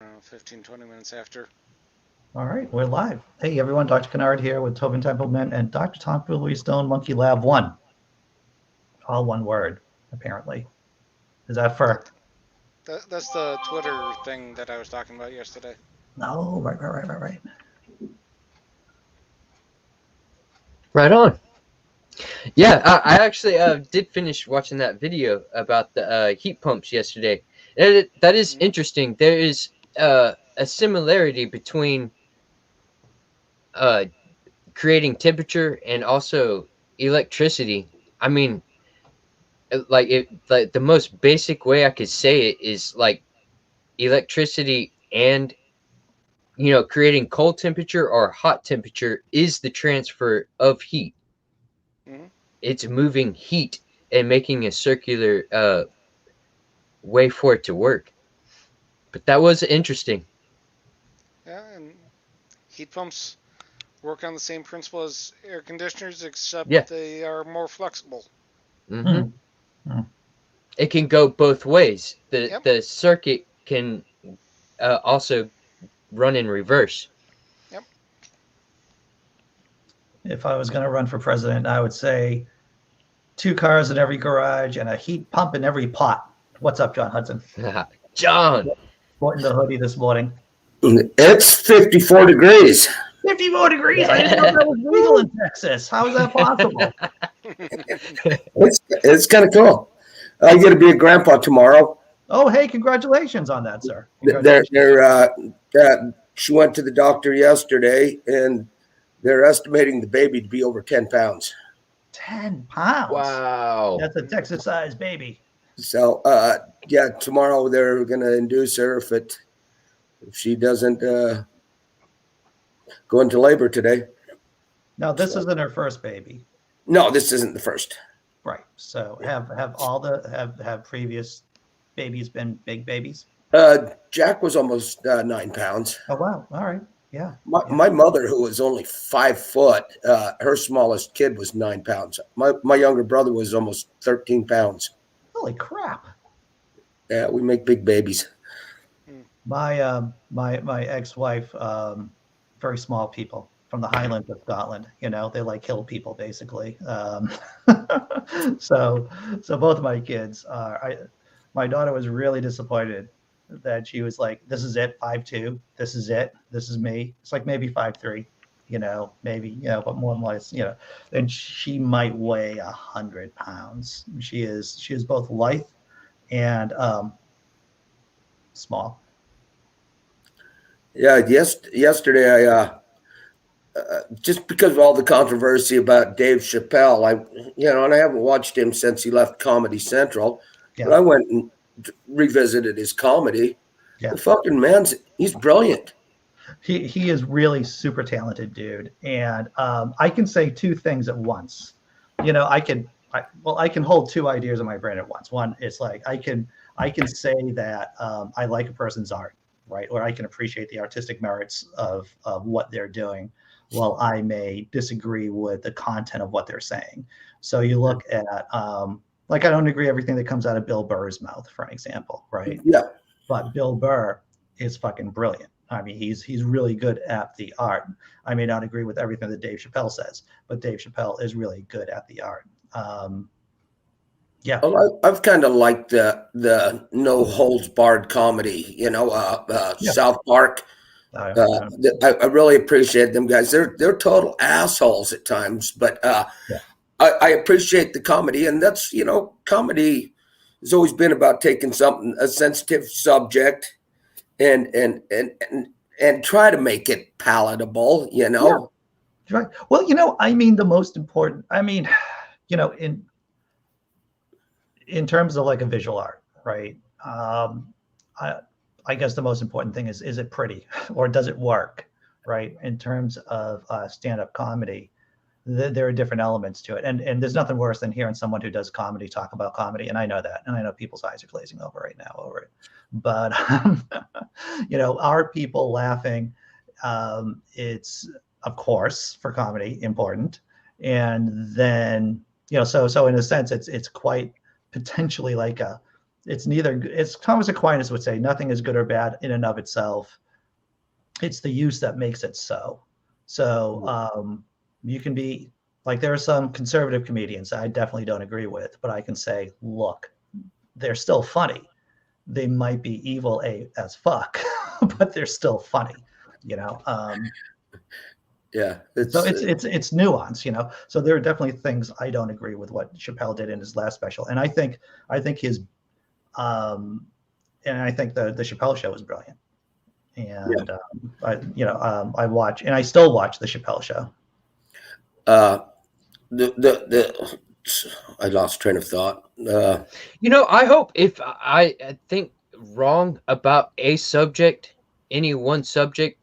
15, 20 minutes after. All right, we're live. Hey, everyone, Dr. Kennard here with Tobin Templeman and Dr. Tom Stone, Monkey Lab 1. All one word, apparently. Is that That, for? that's the Twitter thing that I was talking about yesterday. No, right. Right on. Yeah, I actually did finish watching that video about the heat pumps yesterday. That is Mm-hmm. interesting. There is a similarity between uh, creating temperature and also electricity. I mean, like the most basic way I could say it is like electricity and creating cold temperature or hot temperature is the transfer of heat. Mm-hmm. It's moving heat and making a circular way for it to work. But that was interesting. Yeah, and heat pumps work on the same principle as air conditioners, except Yeah. they are more flexible. hmm Hmm. Hmm. It can go both ways. The Yep, the circuit can also run in reverse. yep. If I was going to run for president, I would say 2 cars in every garage and a heat pump in every pot. What's up, John Hudson? John. Sporting the hoodie this morning. It's 54 degrees. 54 degrees. I didn't know that was legal in Texas. How is that possible? It's kind of cool. I get to be a grandpa tomorrow. Oh, hey, congratulations on that, sir. They're, Congratulations. they're, uh, she went to the doctor yesterday, and they're estimating the baby to be over 10 pounds. 10 pounds. Wow. That's a Texas sized baby. So, yeah, tomorrow they're going to induce her if she doesn't go into labor today. Now, this So, isn't her first baby. no, this isn't the first. Right. So have all the have previous babies been big babies? Jack was almost 9 pounds. Oh wow. All right. Yeah. My, Yeah. my mother, who was only 5 foot, her smallest kid was 9 pounds. My younger brother was almost 13 pounds. Holy crap. Yeah, we make big babies. My ex-wife, very small people from the Highlands of Scotland. You know, they like hill people basically. So both of my kids are. My daughter was really disappointed that she was like, "This is it, 5'2". This is it. This is me." It's like maybe 5'3". Maybe but more than less, and she might weigh 100 pounds. She is both lithe and small. Yeah, yesterday just because of all the controversy about Dave Chappelle, and I haven't watched him since he left Comedy Central, but Yeah, I went and revisited his comedy. yeah. The fucking he's brilliant. He is really super talented dude, and I can say two things at once. I can hold two ideas in my brain at once. One is like I can say that I like a person's art, right, or I can appreciate the artistic merits of what they're doing, while I may disagree with the content of what they're saying. So you look at like I don't agree everything that comes out of Bill Burr's mouth, for an example, right? Yeah, But Bill Burr is fucking brilliant. I mean, he's really good at the art. I may not agree with everything that Dave Chappelle says, but Dave Chappelle is really good at the art. Yeah, I've kind of liked the no holds barred comedy. yeah, South Park. uh, Uh, uh, I really appreciate them guys. They're total assholes at times, but yeah, I appreciate the comedy, and that's comedy has always been about taking a sensitive subject and try to make it palatable. yeah. Right. Well, I mean, the most important. I mean, you know, in in terms of like a visual art, right? I I guess the most important thing is it pretty or does it work, right? In terms of stand-up comedy, there are different elements to it, and there's nothing worse than hearing someone who does comedy talk about comedy, and I know that, and I know people's eyes are glazing over right now over it, but are people laughing? It's of course for comedy important, and then so in a sense it's quite potentially like it's neither. It's Thomas Aquinas would say, nothing is good or bad in and of itself. It's the use that makes it so. So you can be like, there are some conservative comedians I definitely don't agree with, but I can say, look, they're still funny. They might be evil as fuck, but they're still funny, you know. Yeah, So it's nuance, you know. So there are definitely things I don't agree with what Chappelle did in his last special, and I think his and I think the Chappelle show is brilliant. And I watch, and I still watch the Chappelle show. The I lost train of thought. I hope if I think wrong about a subject, any one subject,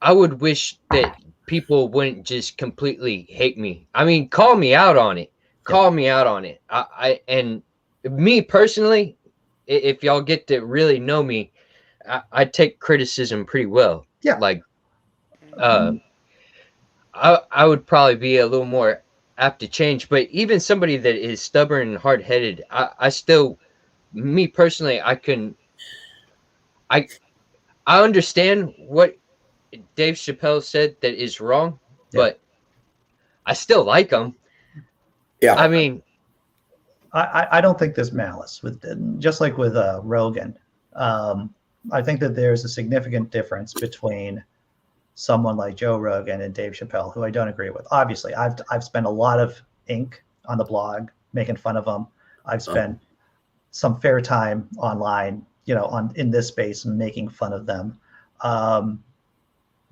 I would wish that people wouldn't just completely hate me. I mean, call me out on it. Call me out on it. And me personally, if y'all get to really know me, I take criticism pretty well. Yeah. Like, I would probably be a little more apt to change, but even somebody that is stubborn and hard-headed, I still, me personally, I understand what Dave Chappelle said that is wrong, but I still like him. Yeah. I mean, I don't think there's malice with, just like with Rogan. I think that there's a significant difference between someone like Joe Rogan and Dave Chappelle, who I don't agree with. Obviously, I've spent a lot of ink on the blog making fun of them. I've spent some fair time online, in this space making fun of them.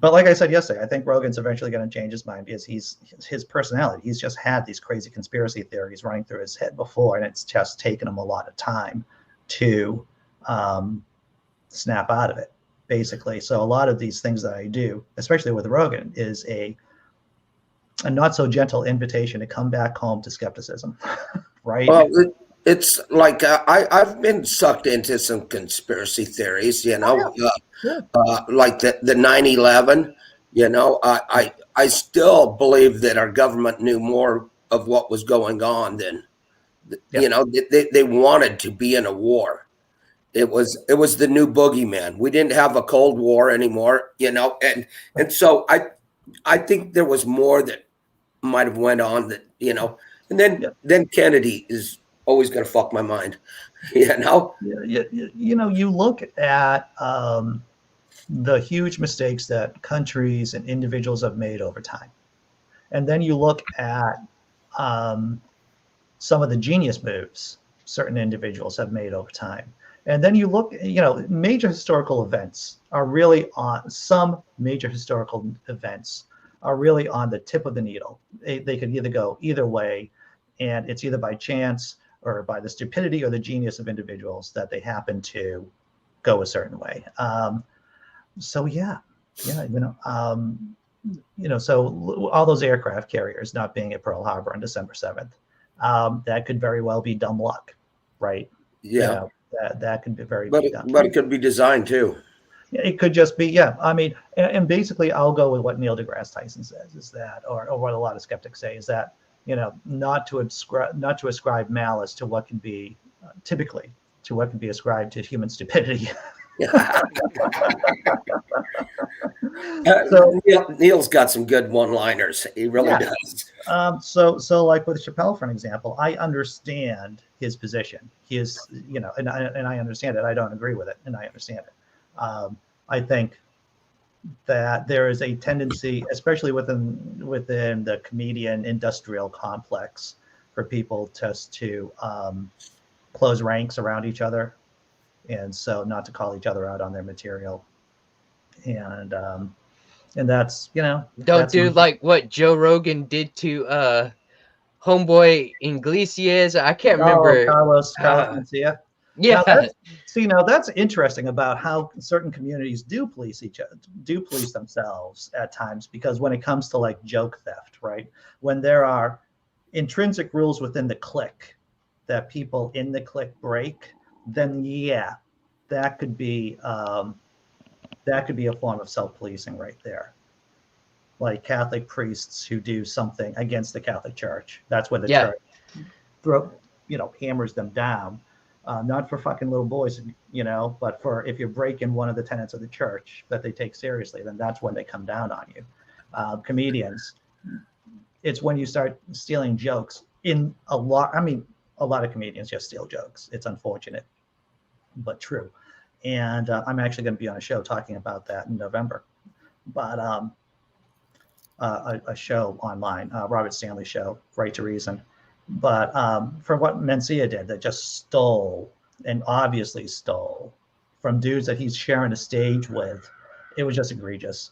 But like I said yesterday, I think Rogan's eventually going to change his mind because his personality. He's just had these crazy conspiracy theories running through his head before, and it's just taken him a lot of time to snap out of it, basically. So a lot of these things that I do, especially with Rogan, is a not so gentle invitation to come back home to skepticism, right? Well, it's like I've been sucked into some conspiracy theories, like the 9/11. I still believe that our government knew more of what was going on than, they wanted to be in a war. It was the new boogeyman. We didn't have a Cold War anymore, and so I think there was more that might have went on that, and then Kennedy is always going to fuck my mind, You look at the huge mistakes that countries and individuals have made over time, and then you look at some of the genius moves certain individuals have made over time. And then you look, major historical events are really on, some major historical events are really on the tip of the needle. They could either go either way, and it's either by chance or by the stupidity or the genius of individuals that they happen to go a certain way. So all those aircraft carriers not being at Pearl Harbor on December 7th, that could very well be dumb luck, right? Yeah. That could be but it could be designed too. It could just be, I mean, and basically I'll go with what Neil deGrasse Tyson says is that, or what a lot of skeptics say is that, not to ascribe malice to what can be typically to what can be ascribed to human stupidity. So Neil's got some good one-liners. He really does. So like with Chappelle, for an example, I understand his position. He is, and I understand it. I don't agree with it, and I understand it. I think that there is a tendency, especially within the comedian industrial complex, for people just to close ranks around each other, and so not to call each other out on their material. And that's, don't do like what Joe Rogan did to homeboy Iglesias. I can't remember. Carlos Mencia. Yeah. Now that's interesting about how certain communities do police themselves at times, because when it comes to like joke theft, right? When there are intrinsic rules within the clique that people in the clique break, then that could be a form of self-policing right there. Like Catholic priests who do something against the Catholic Church. That's when the church hammers them down. not for fucking little boys, but for if you're breaking one of the tenets of the church that they take seriously, then that's when they come down on you. Comedians, it's when you start stealing jokes in a lot. I mean, a lot of comedians just steal jokes. It's unfortunate, but true. And I'm actually going to be on a show talking about that in November. But a show online, Robert Stanley show, Right to Reason. But for what Mencia did, that just stole and obviously stole from dudes that he's sharing a stage with, it was just egregious,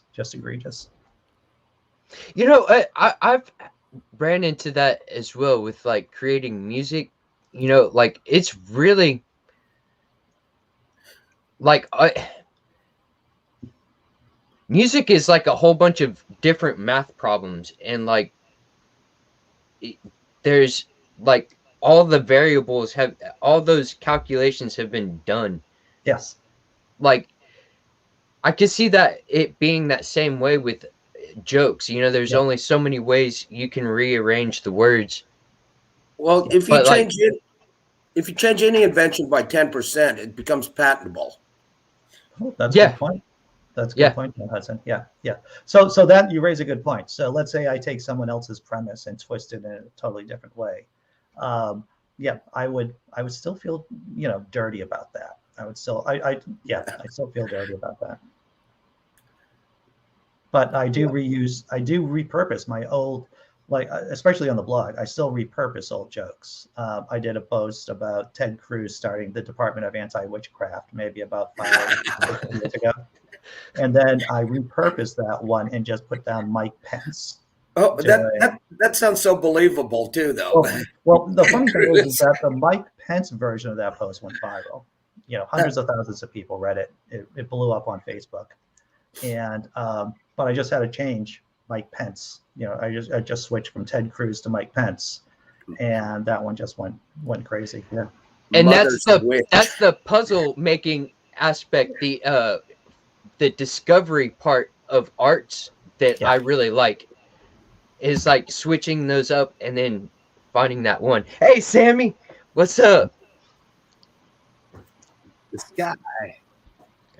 I've ran into that as well with like creating music. Like it's really like music is like a whole bunch of different math problems, and like there's like all the variables have all those calculations have been done. Yes. Like I can see that it being that same way with jokes. There's only so many ways you can rearrange the words. Well, if you change any invention by 10%, it becomes patentable. Oh, that's a good point. That's a good point, Hudson. Yeah. So that you raise a good point. So let's say I take someone else's premise and twist it in a totally different way. I would still feel dirty about that. I still feel dirty about that. But I do repurpose my old, like especially on the blog, I still repurpose old jokes. I did a post about Ted Cruz starting the Department of Anti-Witchcraft maybe about 5 years ago. And then I repurposed that one and just put down Mike Pence. Oh, that sounds so believable too, though. Well, the funny thing is that the Mike Pence version of that post went viral. Hundreds of thousands of people read it. It blew up on Facebook. And but I just had to change Mike Pence. I just switched from Ted Cruz to Mike Pence, and that one just went crazy. Yeah. And that's the puzzle making aspect, the discovery part of arts that I really like is like switching those up and then finding that one. Hey, Sammy, what's up? This guy.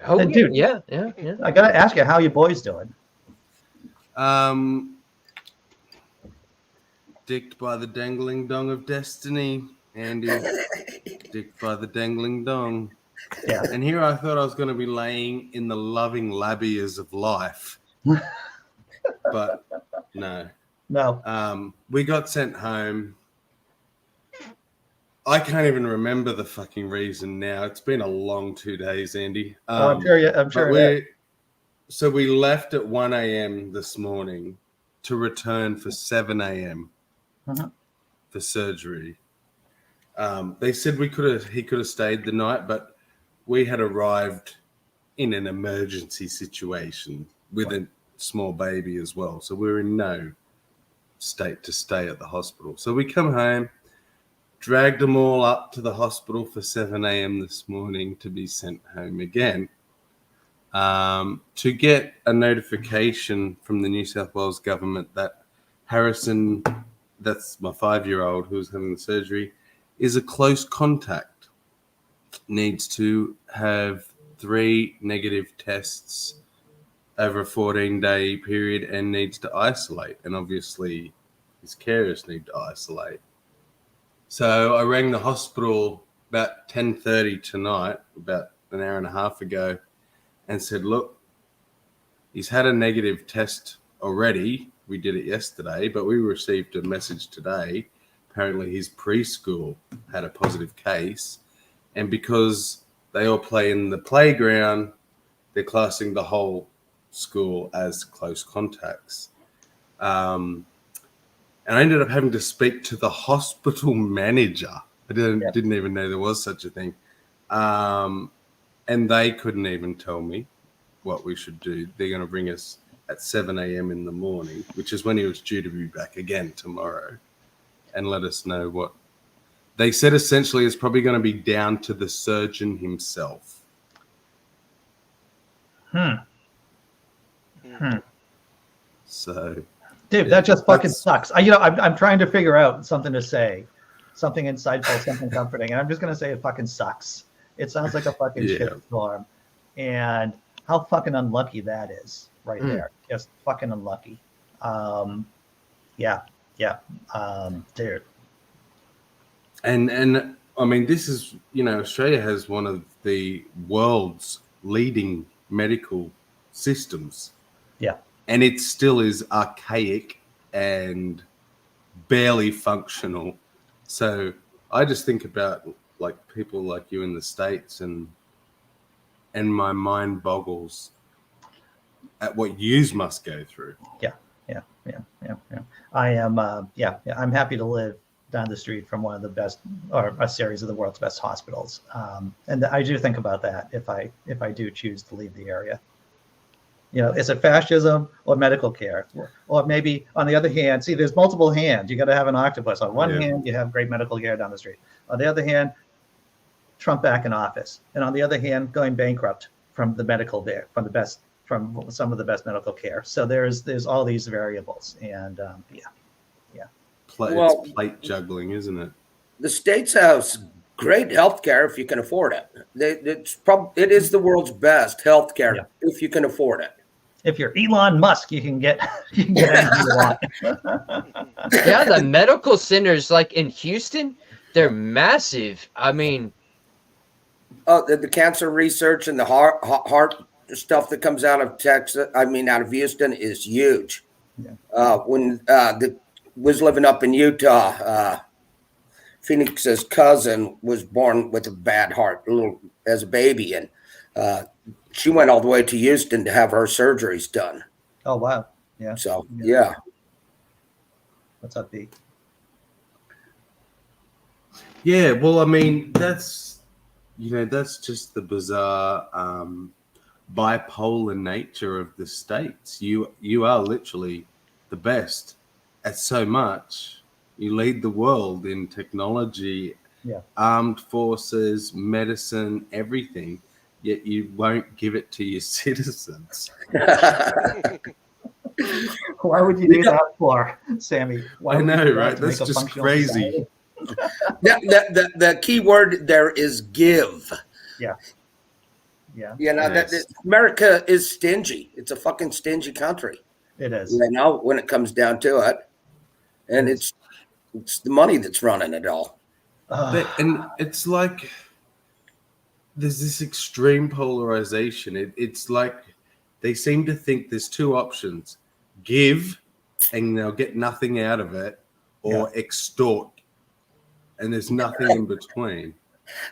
Oh, dude, yeah. I gotta ask you, how you boys doing? Dicked by the dangling dong of destiny, Andy. Dicked by the dangling dong. Yeah. And here I thought I was going to be laying in the loving labias of life. But no. We got sent home. I can't even remember the fucking reason now. It's been a long 2 days, Andy. I'm sure. So we left at 1 a.m. this morning to return for 7 a.m. For surgery. They said he could have stayed the night, but we had arrived in an emergency situation with a small baby as well. So we were in no state to stay at the hospital. So we come home, dragged them all up to the hospital for 7 a.m. this morning to be sent home again. To get a notification from the New South Wales government that Harrison, that's my 5-year-old who's having the surgery, is a close contact. Needs to have 3 negative tests over a 14-day period and needs to isolate. And obviously his carers need to isolate. So I rang the hospital about 10:30 tonight, about an hour and a half ago, and said, look, he's had a negative test already. We did it yesterday, but we received a message today. Apparently his preschool had a positive case. And because they all play in the playground, they're classing the whole school as close contacts. And I ended up having to speak to the hospital manager. I didn't even know there was such a thing. And they couldn't even tell me what we should do. They're going to bring us at 7 a.m. in the morning, which is when he was due to be back again tomorrow, and let us know what. They said essentially it's probably going to be down to the surgeon himself. So, dude, that just fucking sucks. I'm trying to figure out something to say something insightful, something comforting. And I'm just going to say it fucking sucks. It sounds like a fucking shitstorm. And how fucking unlucky that is right there. Just fucking unlucky. Dude. And I mean, this is, Australia has one of the world's leading medical systems. Yeah. And it still is archaic and barely functional. So I just think about like people like you in the States, and my mind boggles at what yous must go through. Yeah. I am. I'm happy to live down the street from one of the best, or a series of the world's best hospitals. And I do think about that if I do choose to leave the area. Is it fascism or medical care? Or maybe on the other hand, see, there's multiple hands. You got to have an octopus. On one hand, you have great medical care down the street. On the other hand, Trump back in office. And on the other hand, going bankrupt from the medical there, from some of the best medical care. So there's all these variables. And It's plate juggling, isn't it? The States has great health care if you can afford it. It is the world's best health care if you can afford it. If you're Elon Musk, you can get anything you want. Yeah, the medical centers like in Houston, they're massive. I mean, the cancer research and the heart stuff that comes out of Texas, out of Houston, is huge. Yeah. When was living up in Utah, Phoenix's cousin was born with a bad heart, as a baby, and she went all the way to Houston to have her surgeries done. Oh wow! Yeah. So yeah. What's up, B? Yeah, well, I mean, that's just the bizarre bipolar nature of the States. You are literally the best at so much. You lead the world in technology, armed forces, medicine, everything, yet you won't give it to your citizens. Why would you do that for, Sammy? I know, right? That's just crazy. The key word there is give. Yeah. That America is stingy. It's a fucking stingy country. It is. When it comes down to it, and it's the money that's running it all. And it's like there's this extreme polarization. It's like they seem to think there's two options: give, and they'll get nothing out of it, or extort, and there's nothing in between.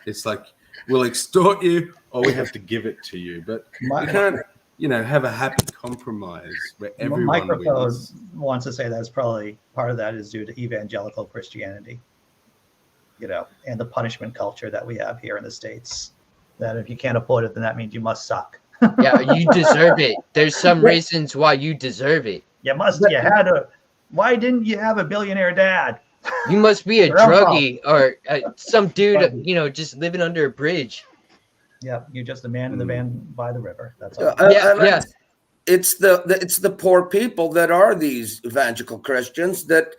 It's like, we'll extort you, or we have to give it to you. But you can't, have a happy compromise where everyone wins. Wants to say that's probably part of that is due to evangelical Christianity, and the punishment culture that we have here in the States. That if you can't afford it, then that means you must suck. Yeah, you deserve it. There's some reasons why you deserve it. Why didn't you have a billionaire dad? You must be a druggie or some dude, just living under a bridge. Yeah, you're just a man in the van by the river. That's all. Yeah. It's the poor people that are these evangelical Christians that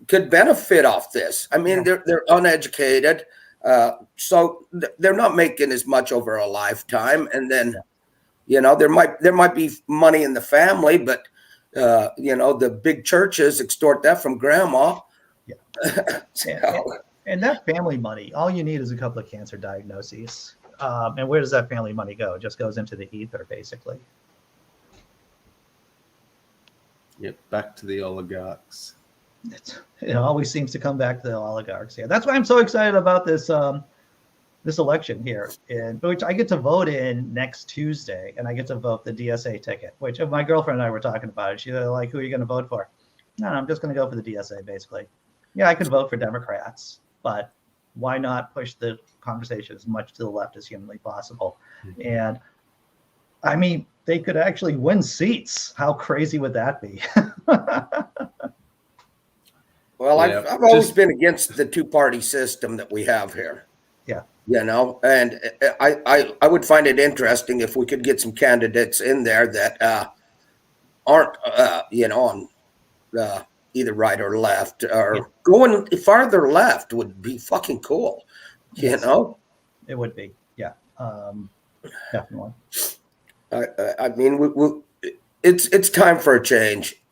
could benefit off this. They're uneducated, so they're not making as much over a lifetime. And then, there might be money in the family, but the big churches extort that from grandma. Yeah. And that family money, all you need is a couple of cancer diagnoses. And where does that family money go? It just goes into the ether, basically. Yep, back to the oligarchs. It always seems to come back to the oligarchs. Yeah, that's why I'm so excited about this this election here, in which I get to vote in next Tuesday, and I get to vote the DSA ticket. Which my girlfriend and I were talking about it. She's like, "Who are you going to vote for?" No, I'm just going to go for the DSA, basically. Yeah, I could vote for Democrats, but why not push the conversation as much to the left as humanly possible? And they could actually win seats. How crazy would that be? Well, I've always been against the two-party system that we have here. Yeah. And I would find it interesting if we could get some candidates in there that aren't, on either right or left, or going farther left would be fucking cool. You know, it would be. Yeah, definitely. I mean, it's time for a change.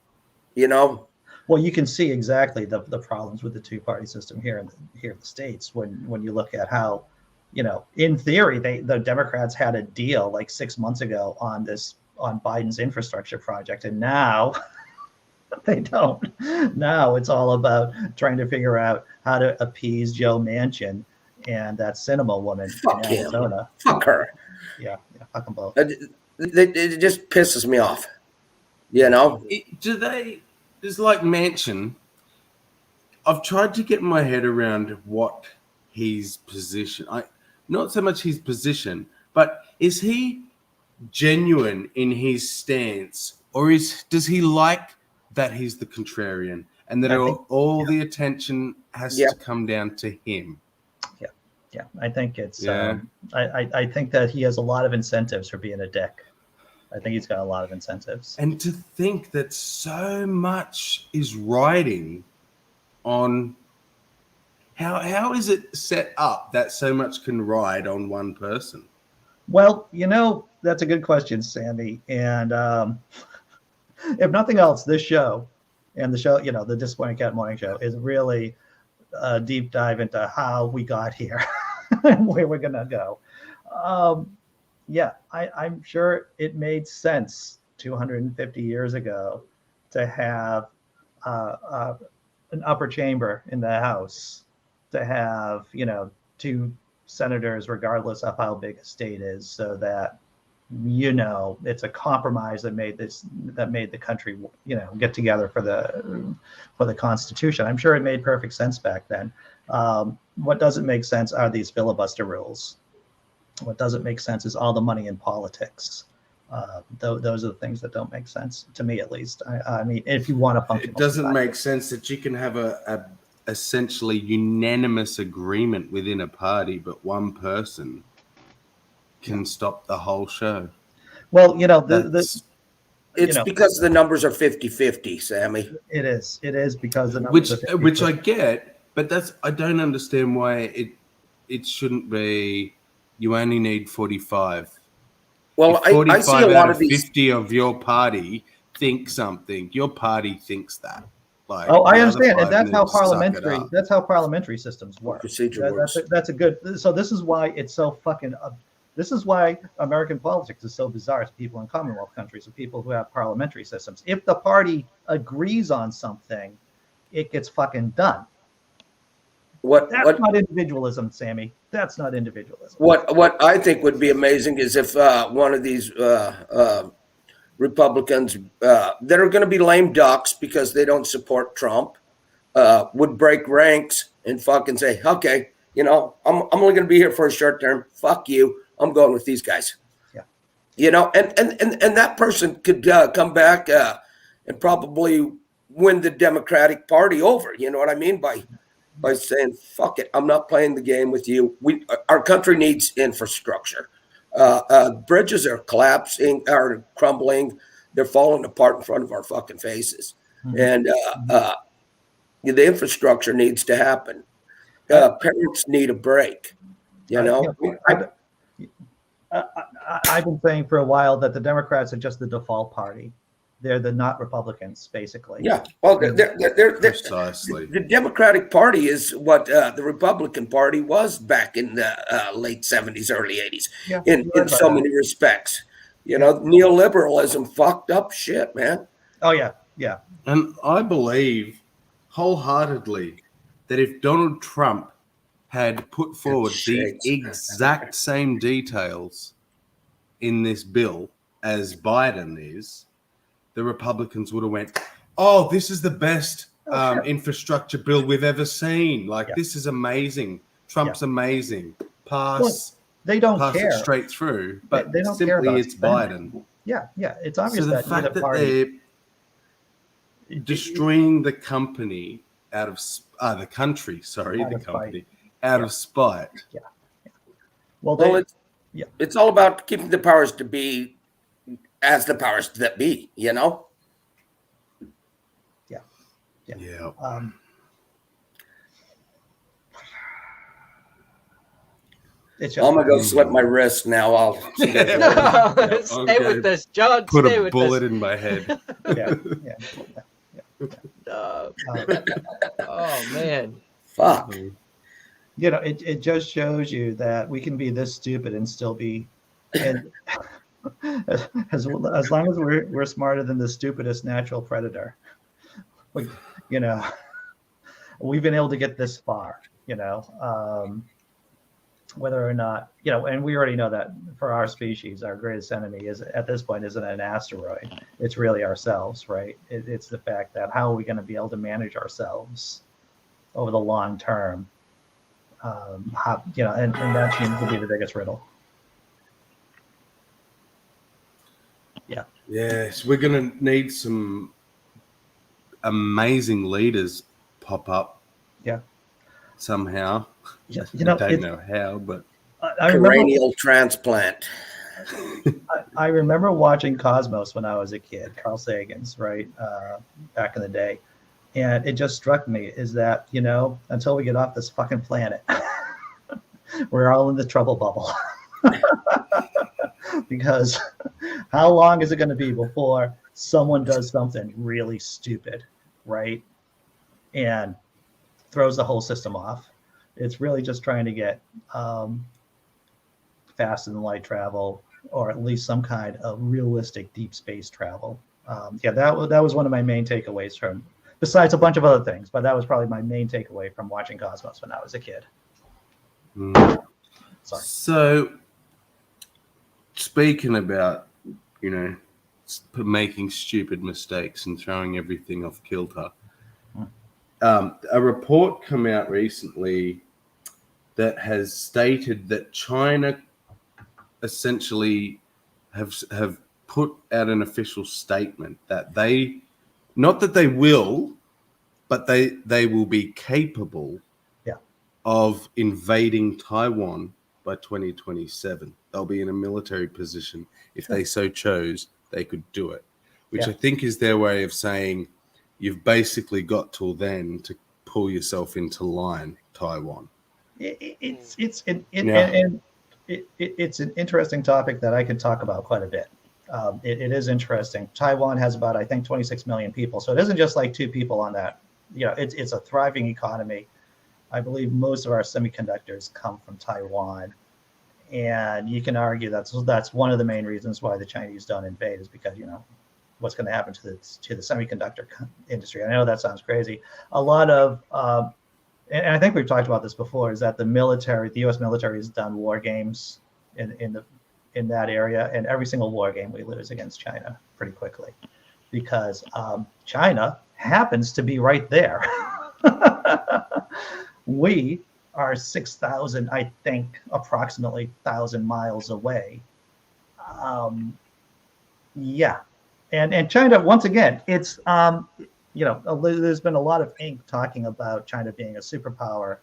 You know. Well, you can see exactly the problems with the two-party system here in the States when you look at how, in theory, the Democrats had a deal like 6 months ago on Biden's infrastructure project, and now they don't. Now it's all about trying to figure out how to appease Joe Manchin and that cinema woman Fuck in Arizona. Fuck her. Yeah, fuck them both. It just pisses me off. You know? It's like Manchin. I've tried to get my head around what his position. Not so much his position, but is he genuine in his stance, or does he like that he's the contrarian and that all the attention has to come down to him? Yeah, I think it's. I think that he has a lot of incentives for being a dick. I think he's got a lot of incentives. And to think that so much is riding on how is it set up that so much can ride on one person? Well, that's a good question, Sandy. And if nothing else, this show and the show, the Disappointing Cat Morning Show is really a deep dive into how we got here and where we're going to go. I'm sure it made sense 250 years ago to have an upper chamber in the House, to have, two senators, regardless of how big a state is, so that, it's a compromise that made the country, get together for the Constitution. I'm sure it made perfect sense back then. What doesn't make sense are these filibuster rules. What doesn't make sense is all the money in politics. Those are the things that don't make sense to me, at least. I mean, if you want to function, it doesn't make sense that you can have a essentially unanimous agreement within a party, but one person can stop the whole show. Well, it's because the numbers are 50-50, Sammy. It is because the numbers are 50-50. Which I get, but I don't understand why it shouldn't be. You only need 45. Well, I see a lot of these. 50 of your party think something. Your party thinks that. Like, I understand, and that's how parliamentary systems work. Works. That's a good. So this is why it's so fucking. This is why American politics is so bizarre to people in Commonwealth countries, or people who have parliamentary systems. If the party agrees on something, it gets fucking done. That's not individualism, Sammy. That's not individualism. What I think would be amazing is if one of these Republicans that are going to be lame ducks because they don't support Trump would break ranks and fucking say, okay, I'm only going to be here for a short term. Fuck you. I'm going with these guys. Yeah. And that person could come back and probably win the Democratic Party over. You know what I mean? By saying, fuck it, I'm not playing the game with you. Our country needs infrastructure. Bridges are collapsing, are crumbling. They're falling apart in front of our fucking faces. Mm-hmm. And the infrastructure needs to happen. Parents need a break. I've been saying for a while that the Democrats are just the default party. They're the not Republicans, basically. Yeah, well, they're precisely. The Democratic Party is what the Republican Party was back in the late 70s, early 80s, in so many respects. Neoliberalism fucked up shit, man. Oh, yeah. And I believe wholeheartedly that if Donald Trump had put forward the exact same details in this bill as Biden is, the Republicans would have went, oh, this is the best infrastructure bill we've ever seen. This is amazing. Trump's amazing. Pass. They don't pass care. It straight through. But they don't simply care about it's spending. Biden. Yeah. It's obvious so the fact that they're destroying the company out of the country. Out of spite. Yeah. Well, it's all about keeping the powers to be as the powers that be, Yeah. Yeah. It's I'm just gonna go slip my wrist now. I'll see you guys No, later. stay with us, John. Put Stay a with bullet us. in my head. yeah. No. Oh man. Fuck. It just shows you that we can be this stupid and still be, and as long as we're smarter than the stupidest natural predator, we, you know, we've been able to get this far. Whether or not, and we already know that for our species, our greatest enemy is at this point isn't an asteroid. It's really ourselves, right? It's the fact that how are we going to be able to manage ourselves over the long term? And that seems to be the biggest riddle. Yeah. Yes, we're going to need some amazing leaders pop up. Yeah. Somehow. Yeah. I don't know how, but I remember Cranial transplant. I remember watching Cosmos when I was a kid, Carl Sagan's, right, back in the day. And it just struck me is that, until we get off this fucking planet, we're all in the trouble bubble. Because how long is it going to be before someone does something really stupid, right? And throws the whole system off. It's really just trying to get fast and light travel, or at least some kind of realistic deep space travel. That was one of my main takeaways from, besides a bunch of other things, but that was probably my main takeaway from watching Cosmos when I was a kid. Sorry. So, speaking about, making stupid mistakes and throwing everything off kilter, a report come out recently that has stated that China essentially have put out an official statement that not that they will, but they will be capable of invading Taiwan by 2027. They'll be in a military position. If they so chose, they could do it, which I think is their way of saying you've basically got till then to pull yourself into line, Taiwan. It's an interesting topic that I could talk about quite a bit. It is interesting. Taiwan has about, I think, 26 million people. So it isn't just like two people on that. It's a thriving economy. I believe most of our semiconductors come from Taiwan. And you can argue that's one of the main reasons why the Chinese don't invade is because, what's going to happen to the semiconductor industry. I know that sounds crazy. A lot of, and I think we've talked about this before, is that the U.S. military has done war games in that area, and every single war game we lose against China pretty quickly because China happens to be right there. We are 6,000, I think, approximately 1,000 miles away. And China, once again, it's there's been a lot of ink talking about China being a superpower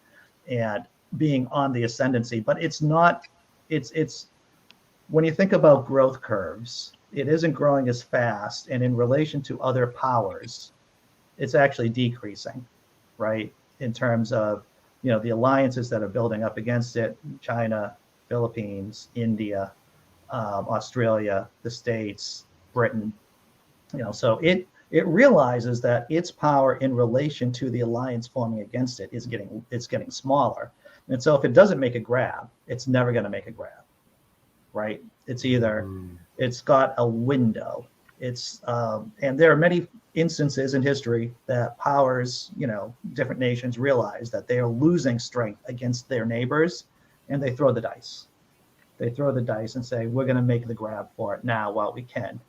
and being on the ascendancy, but it's not. It's when you think about growth curves, it isn't growing as fast, and in relation to other powers, it's actually decreasing, right? In terms of the alliances that are building up against it: China, Philippines, India, Australia, the States, Britain. So it realizes that its power in relation to the alliance forming against it is getting smaller. And so if it doesn't make a grab, it's never going to make a grab, right? It's either it's got a window. It's and there are many instances in history that powers, different nations realize that they are losing strength against their neighbors, and they throw the dice. They throw the dice and say, we're going to make the grab for it now while we can.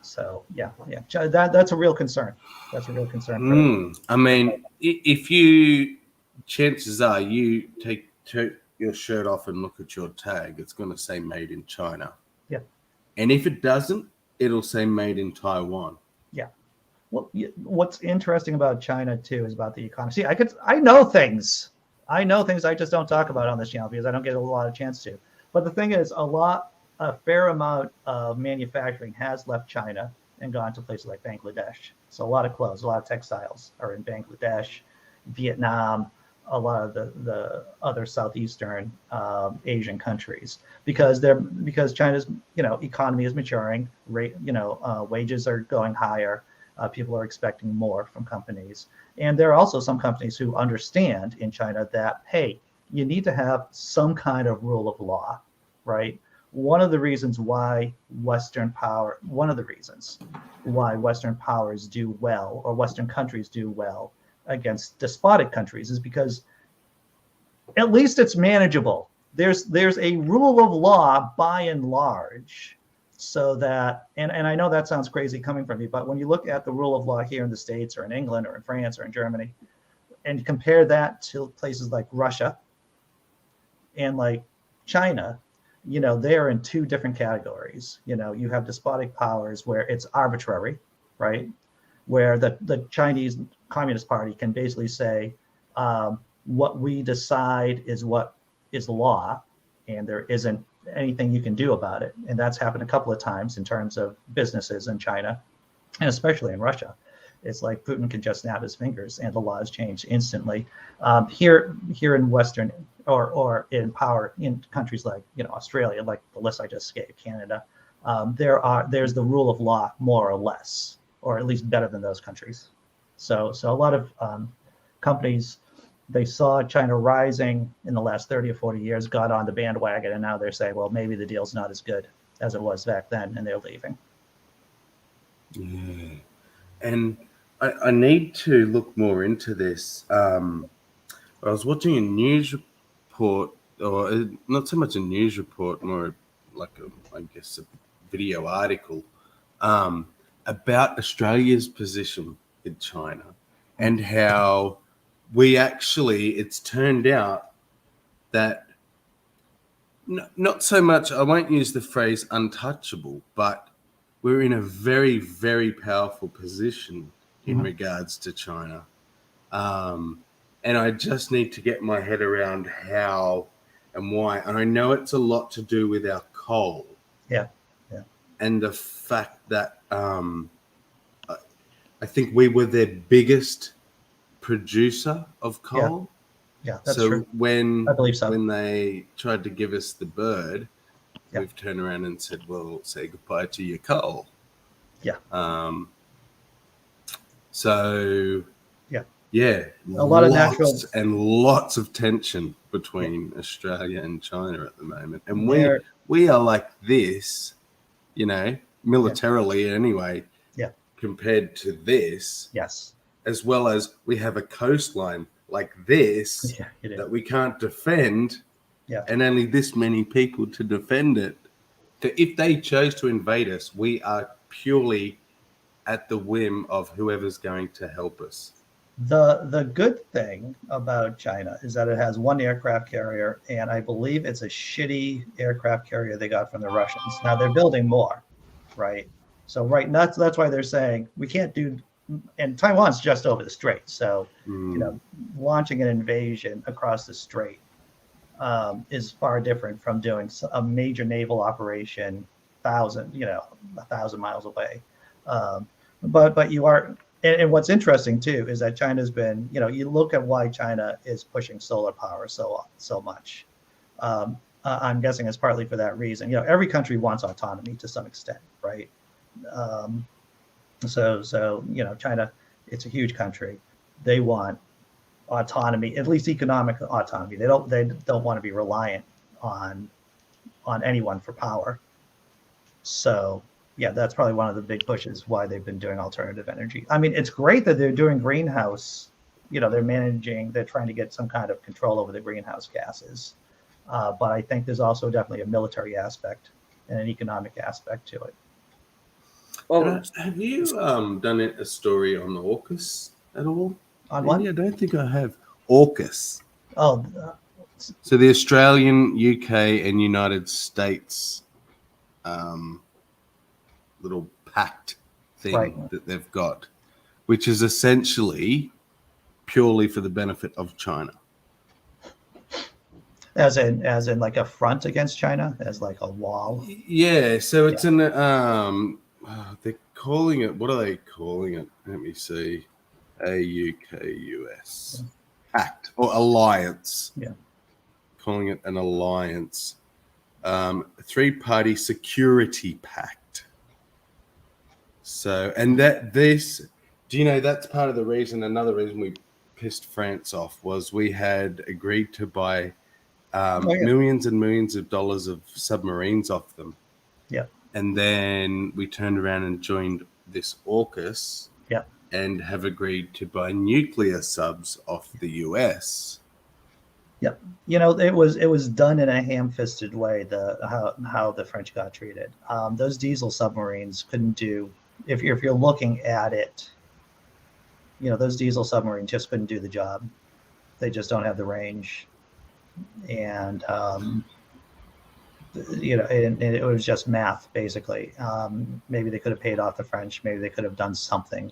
So that's a real concern. That's a real concern. I mean, chances are you take your shirt off and look at your tag, it's going to say made in China. Yeah. And if it doesn't, it'll say made in Taiwan. Yeah. Well, what's interesting about China too is about the economy. See, I know things. I just don't talk about on this channel because I don't get a lot of chance to. But the thing is, a fair amount of manufacturing has left China and gone to places like Bangladesh. So a lot of clothes, a lot of textiles are in Bangladesh, Vietnam, a lot of the other southeastern Asian countries, because China's economy is maturing, wages are going higher, people are expecting more from companies, and there are also some companies who understand in China that, hey, you need to have some kind of rule of law, right? One of the reasons why Western powers do well, or Western countries do well against despotic countries, is because at least it's manageable. There's a rule of law by and large, so that, and I know that sounds crazy coming from me, but when you look at the rule of law here in the States or in England or in France or in Germany, and compare that to places like Russia and like China, they're in two different categories. You have despotic powers where it's arbitrary, right? Where the Chinese Communist Party can basically say, what we decide is what is law, and there isn't anything you can do about it. And that's happened a couple of times in terms of businesses in China, and especially in Russia. It's like Putin can just snap his fingers and the laws change instantly. Here in Western or in countries like Australia, like the list I just gave, Canada, there's the rule of law more or less, or at least better than those countries. So a lot of companies, they saw China rising in the last 30 or 40 years, got on the bandwagon, and now they're saying, well, maybe the deal's not as good as it was back then, and they're leaving. Yeah. And I need to look more into this. I was watching a news report, or not so much a news report, more like a video article about Australia's position in China, and how it's turned out that not so much, I won't use the phrase untouchable, but we're in a very, very powerful position in regards to China. And I just need to get my head around how and why. And I know it's a lot to do with our coal. Yeah. And the fact that I think we were their biggest producer of coal. Yeah, that's true. I believe so. When they tried to give us the bird, Yeah. we've turned around and said, well, say goodbye to your coal. Yeah. So a lots lot of natural and lots of tension between Australia and China at the moment, and we are like this, militarily anyway. Yeah. Compared to this, yes, as well as we have a coastline like this that we can't defend, and only this many people to defend it. So if they chose to invade us, we are purely at the whim of whoever's going to help us. The good thing about China is that it has one aircraft carrier, and I believe it's a shitty aircraft carrier they got from the Russians. Now they're building more, right? So that's why they're saying we can't do, and Taiwan's just over the strait. So launching an invasion across the strait is far different from doing a major naval operation 1,000 miles away. But you are. And what's interesting too is that China's been, you look at why China is pushing solar power so much. I'm guessing it's partly for that reason. Every country wants autonomy to some extent, right? So China, it's a huge country. They want autonomy, at least economic autonomy. They don't want to be reliant on anyone for power. So yeah, that's probably one of the big pushes why they've been doing alternative energy. I mean, it's great that they're doing greenhouse. They're trying to get some kind of control over the greenhouse gases. But I think there's also definitely a military aspect and an economic aspect to it. Well, have you done a story on AUKUS at all? On what? I don't think I have. AUKUS. Oh. So the Australian, UK, and United States little pact thing that they've got, which is essentially purely for the benefit of China. As in like a front against China, as like a wall. Yeah, so it's they calling it. What are they calling it? Let me see. AUKUS Pact or alliance. Yeah. Calling it an alliance. Three-party security pact. So, and do you know that's part of the reason? Another reason we pissed France off was we had agreed to buy millions and millions of dollars of submarines off them. Yeah. And then we turned around and joined this AUKUS. Yeah. And have agreed to buy nuclear subs off the US. Yep. You know, it was done in a ham-fisted way. How the French got treated. Those diesel submarines couldn't do. If you're looking at it, you know, those diesel submarines just couldn't do the job. They just don't have the range, and you know, and it was just math basically. Maybe they could have paid off the French. Maybe they could have done something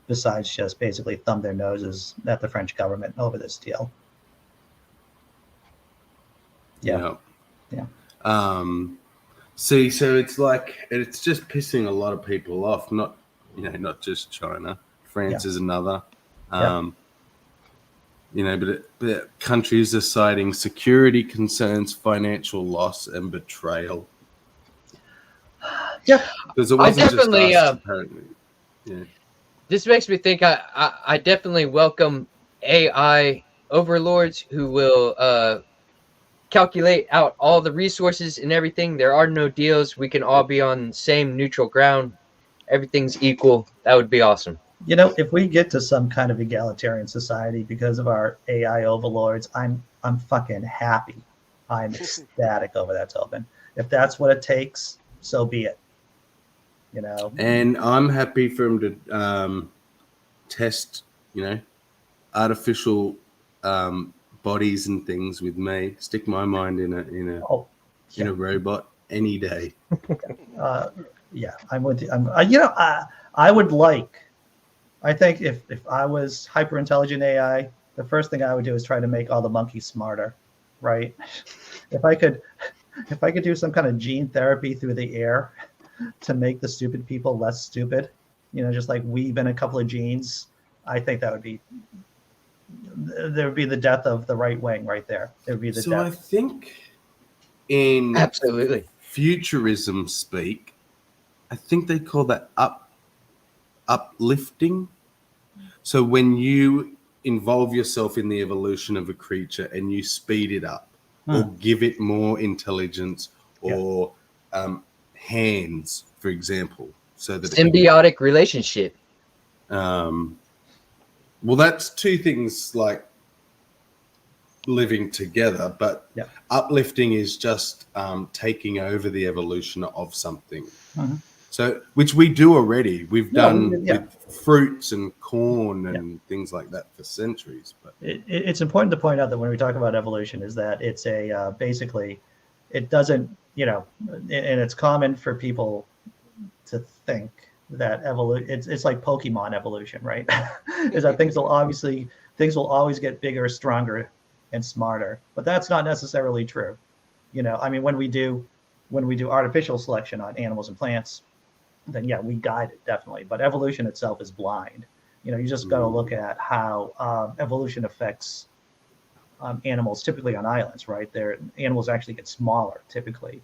besides just basically thumb their noses at the French government over this deal. Yeah. See, so it's like it's just pissing a lot of people off. Not just China. France is another. You know, but countries are citing security concerns, financial loss, and betrayal. Yeah, because it wasn't definitely, just us, apparently. Yeah. This makes me think I definitely welcome AI overlords who will calculate out all the resources and everything. There are no deals. We can all be on the same neutral ground. Everything's equal. That would be awesome. You know, if we get to some kind of egalitarian society because of our AI overlords, I'm fucking happy. I'm ecstatic over that, Tobin. If that's what it takes, so be it. You know, and I'm happy for him to test, you know, artificial bodies and things with me. Stick my mind in a robot any day. Yeah, I'm with you. I would like. I think if I was hyper intelligent AI, the first thing I would do is try to make all the monkeys smarter, right? If I could do some kind of gene therapy through the air to make the stupid people less stupid, you know, just like weave in a couple of genes, I think there would be the death of the right wing right there. It would be the death. I think in absolutely futurism speak, I think they call that uplifting. So when you involve yourself in the evolution of a creature and you speed it up or give it more intelligence or hands, for example, so that symbiotic relationship. Well, that's two things like living together, but uplifting is just taking over the evolution of something. So, which we do already. We've done with fruits and corn and things like that for centuries. But it's important to point out that when we talk about evolution, is that it's a basically, it doesn't, you know, and it's common for people to think that evolution. It's like Pokemon evolution, right? Is that things will always get bigger, stronger, and smarter. But that's not necessarily true. You know, I mean, when we do artificial selection on animals and plants, then we guide it definitely. But evolution itself is blind. You know, you just got to look at how evolution affects animals, typically on islands, right? Animals actually get smaller typically.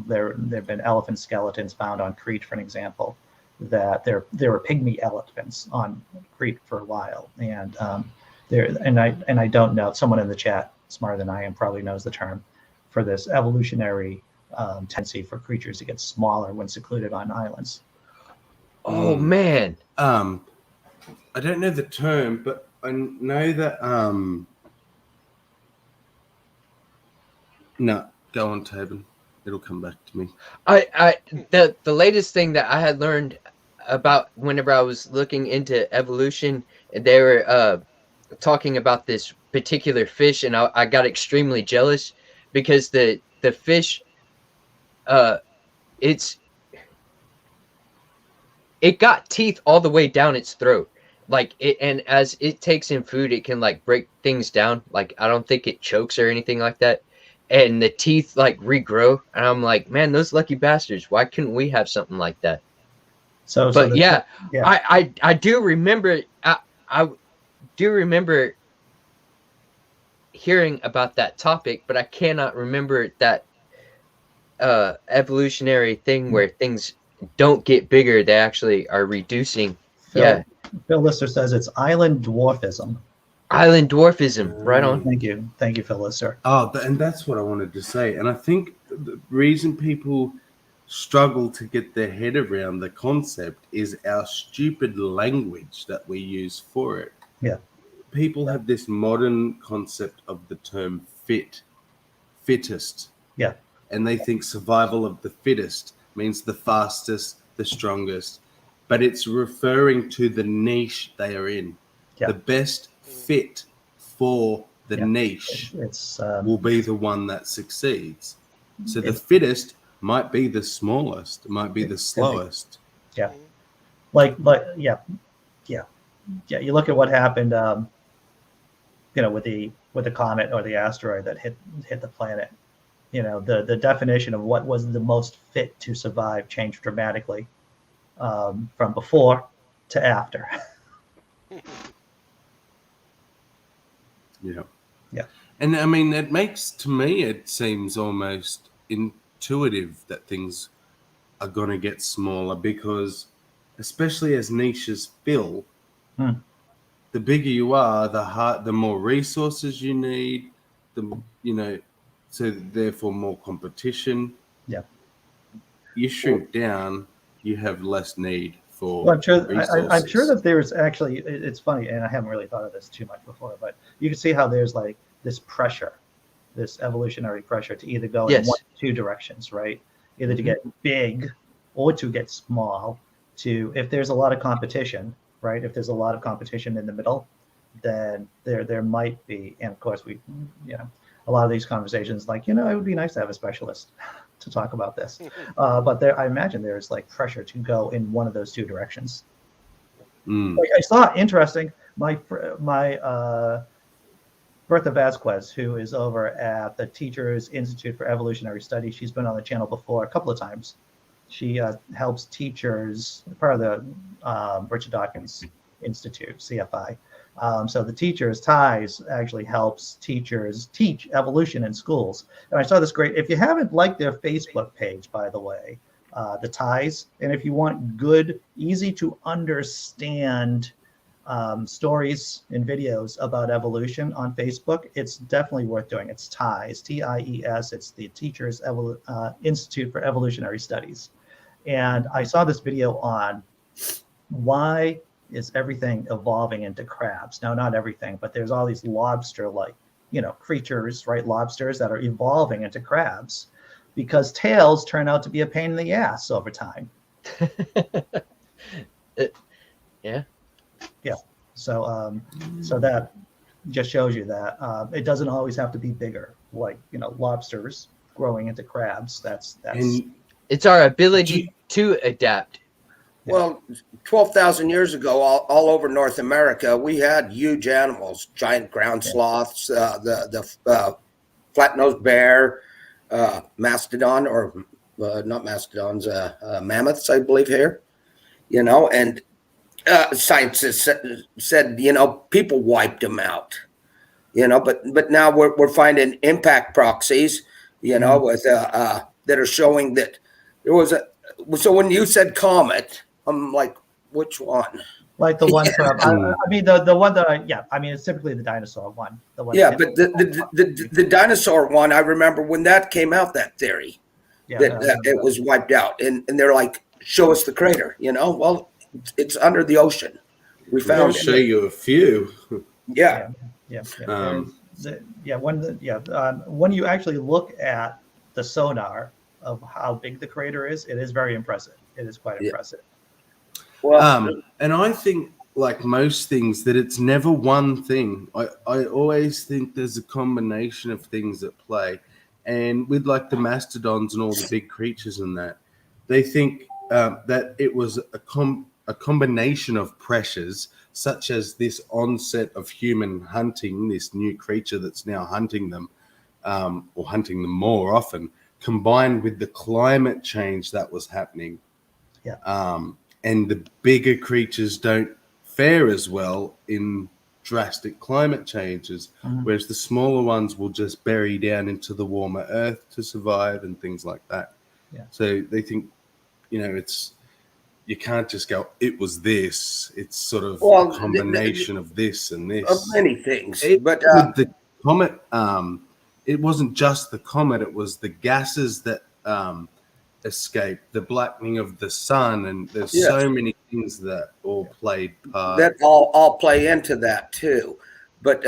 There have been elephant skeletons found on Crete, for an example, that there were pygmy elephants on Crete for a while, and I don't know. Someone in the chat, smarter than I am, probably knows the term for this evolutionary tendency for creatures to get smaller when secluded on islands. Oh man, I don't know the term, but I know that. No, go on, Tobin. It'll come back to me. The latest thing that I had learned about whenever I was looking into evolution, they were talking about this particular fish, and I got extremely jealous because the fish, it got teeth all the way down its throat, like it, and as it takes in food, it can like break things down. Like I don't think it chokes or anything like that. And the teeth like regrow, and I'm like, man, those lucky bastards! Why couldn't we have something like that? But yeah, yeah. I do remember. I do remember hearing about that topic, but I cannot remember that evolutionary thing where things don't get bigger; they actually are reducing. Phil Lister says it's island dwarfism. Island dwarfism, right on. Thank you, Phil Lister. Oh, and that's what I wanted to say. And I think the reason people struggle to get their head around the concept is our stupid language that we use for it. Yeah. People have this modern concept of the term fittest. Yeah. And they think survival of the fittest means the fastest, the strongest, but it's referring to the niche they are in. Yeah. The best fit for the niche will be the one that succeeds. So the fittest might be the smallest, might be the slowest. Yeah. Yeah. You look at what happened, with the comet or the asteroid that hit the planet. The definition of what was the most fit to survive changed dramatically from before to after. Yeah. Yeah. And I mean, it seems almost intuitive that things are going to get smaller because, especially as niches fill, the bigger you are, the more resources you need, so therefore more competition. Yeah. You shrink down, you have less need for resources. I'm sure that there's actually, it's funny, and I haven't really thought of this too much before, but you can see how there's like this pressure, this evolutionary pressure to either go in one or two directions, right? Either to get big or to get small. If there's a lot of competition, right? If there's a lot of competition in the middle, then there might be, and of course a lot of these conversations, like, it would be nice to have a specialist to talk about this. But I imagine there's like pressure to go in one of those two directions. Like I saw, interesting, my Bertha Vasquez, who is over at the Teachers Institute for Evolutionary Studies. She's been on the channel before a couple of times. She helps teachers, part of the Richard Dawkins Institute, CFI. So the Teachers Ties actually helps teachers teach evolution in schools. And I saw this great, if you haven't liked their Facebook page, by the way, the Ties, and if you want good, easy to understand stories and videos about evolution on Facebook, it's definitely worth doing. It's TIES, TIES. It's the Teachers Institute for Evolutionary Studies. And I saw this video on why is everything evolving into crabs. Now, not everything, but there's all these lobster-like, creatures, right? Lobsters that are evolving into crabs because tails turn out to be a pain in the ass over time. Yeah. So that just shows you that it doesn't always have to be bigger. Like, lobsters growing into crabs. That's it's our ability to adapt. Well, 12,000 years ago, all over North America, we had huge animals, giant ground sloths, the flat-nosed bear, mastodon, or not mastodons, mammoths, I believe here, and scientists said, people wiped them out, but now we're finding impact proxies, with that are showing that there was so when you said comet, I'm like, which one? Like the one from, I mean, the one that it's typically the dinosaur one. The one but the dinosaur one, I remember when that came out, that theory, that it was wiped out. And they're like, show us the crater, well, it's under the ocean. We found I'll show you a few. When you actually look at the sonar of how big the crater is, it is very impressive. It is quite impressive. Well, and I think, like most things, that it's never one thing. I always think there's a combination of things at play. And with like the mastodons and all the big creatures and that, they think that it was a combination of pressures, such as this onset of human hunting, this new creature that's now hunting them, or hunting them more often, combined with the climate change that was happening. and the bigger creatures don't fare as well in drastic climate changes, whereas the smaller ones will just bury down into the warmer earth to survive and things like that. Yeah. So they think, you can't just go, it was this. It's sort of a combination of this and this. Of many things. But with the comet, it wasn't just the comet, it was the gases that escaped, the blackening of the sun, and there's so many things that all played part. That all play into that too. But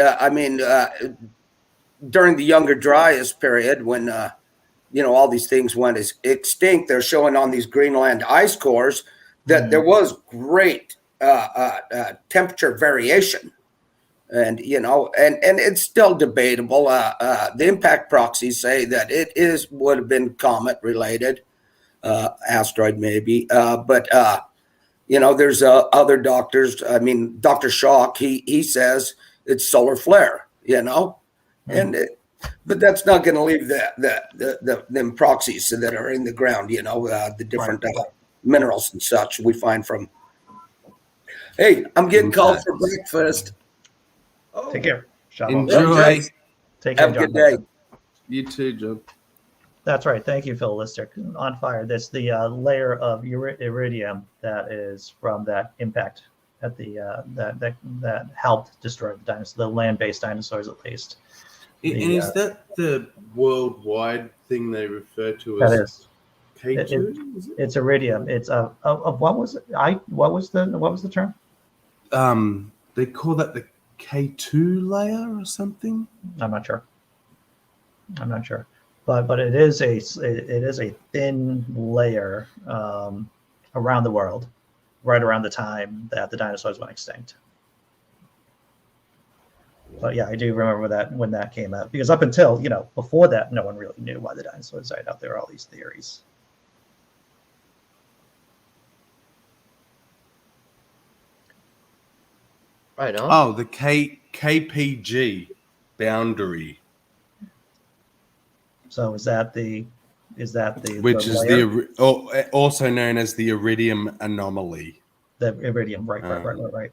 during the Younger Dryas period, when all these things went extinct, they're showing on these Greenland ice cores that there was great temperature variation. And and it's still debatable. The impact proxies say that it would have been comet related, asteroid maybe. But there's other doctors. I mean, Dr. Schock, he says it's solar flare. But that's not going to leave them proxies that are in the ground. The different minerals and such we find from. Hey, I'm getting called for breakfast. Take care. Enjoy. Take care. Have a good day. You too, John. That's right. Thank you, Phil Lister. On fire. That's the layer of iridium that is from that impact at the that helped destroy the dinosaurs, the land-based dinosaurs at least. And is that the worldwide thing they refer to that as is K2? It's iridium. It's of what was it? What was the term? They call that the K2 layer or something. I'm not sure. But it is a thin layer around the world, right around the time that the dinosaurs went extinct. But yeah, I do remember that when that came out, because up until before that, no one really knew why the dinosaurs died out. There are all these theories. Right on. Oh, the KPG boundary. So is that the which is layer? Also known as the iridium anomaly. The iridium, right.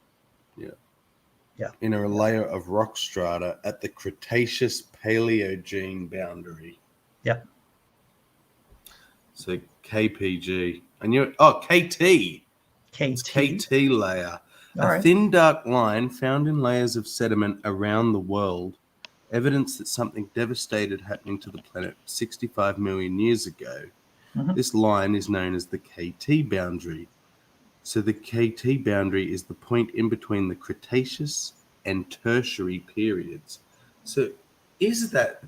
Yeah. In a layer of rock strata at the Cretaceous Paleogene boundary. Yeah. So KPG. And KT. KT. It's KT layer. All right. Thin dark line found in layers of sediment around the world, evidence that something devastated happening to the planet 65 million years ago. This line is known as the KT boundary. So the KT boundary is the point in between the Cretaceous and Tertiary periods. So is that...